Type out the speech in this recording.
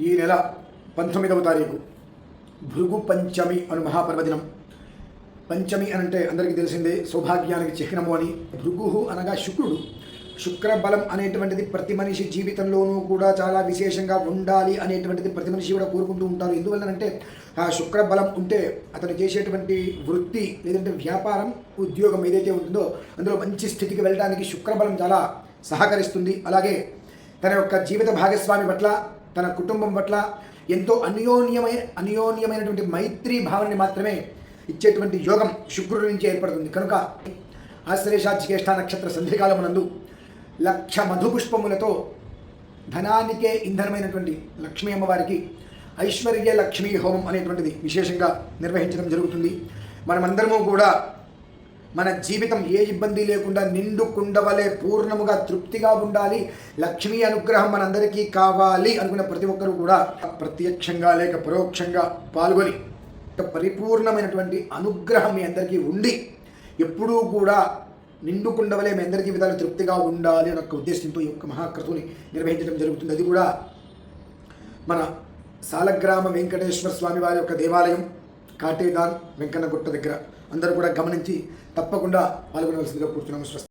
ఈ నెల 19వ తారీఖు భృగు పంచమి అను మహాపర్వదినం. పంచమి అని అంటే అందరికీ తెలిసిందే, సౌభాగ్యానికి చిహ్నము అని. భృగు అనగా శుక్రుడు. శుక్రబలం అనేటువంటిది ప్రతి మనిషి జీవితంలోనూ కూడా చాలా విశేషంగా ఉండాలి అనేటువంటిది ప్రతి మనిషి కూడా కోరుకుంటూ ఉంటారు. ఎందువల్లనంటే ఆ శుక్రబలం ఉంటే అతను చేసేటువంటి వృత్తి లేదంటే వ్యాపారం, ఉద్యోగం ఏదైతే ఉంటుందో అందులో మంచి స్థితికి వెళ్ళడానికి శుక్రబలం చాలా సహకరిస్తుంది. అలాగే తన యొక్క జీవిత భాగస్వామి పట్ల, తన కుటుంబం పట్ల ఎంతో అన్యోన్యమైనటువంటి మైత్రీ భావనని మాత్రమే ఇచ్చేటువంటి యోగం శుక్రుడి నుంచి ఏర్పడుతుంది. కనుక ఆశ్లేషాజ్యేష్ఠ నక్షత్ర సంధికాలమునందు 1,00,000 మధుపుష్పములతో ధనానికే ఇంధనమైనటువంటి లక్ష్మీ అమ్మవారికి ఐశ్వర్య లక్ష్మీ హోమం అనేటువంటిది విశేషంగా నిర్వహించడం జరుగుతుంది. మనమందరము కూడా మన జీవితం ఏ ఇబ్బంది లేకుండా నిండు కుండవలే పూర్ణముగా తృప్తిగా ఉండాలి, లక్ష్మీ అనుగ్రహం మనందరికీ కావాలి అనుకున్న ప్రతి ఒక్కరూ కూడా ప్రత్యక్షంగా లేక పరోక్షంగా పాల్గొని పరిపూర్ణమైనటువంటి అనుగ్రహం మీ అందరికీ ఉండి ఎప్పుడూ కూడా నిండు కుండవలే మీ అందరి జీవితాలు తృప్తిగా ఉండాలి అనే ఉద్దేశంతో ఈ యొక్క మహాక్రతువుని నిర్వహించడం జరుగుతుంది. అది కూడా మన సాలగ్రామ వెంకటేశ్వర స్వామి వారి యొక్క దేవాలయం కాటేదాన్ వెంకన్నగుట్ట దగ్గర. అందరూ కూడా గమనించి తప్పకుండా పాల్గొనవలసిందిగా కూర్చున్నాము.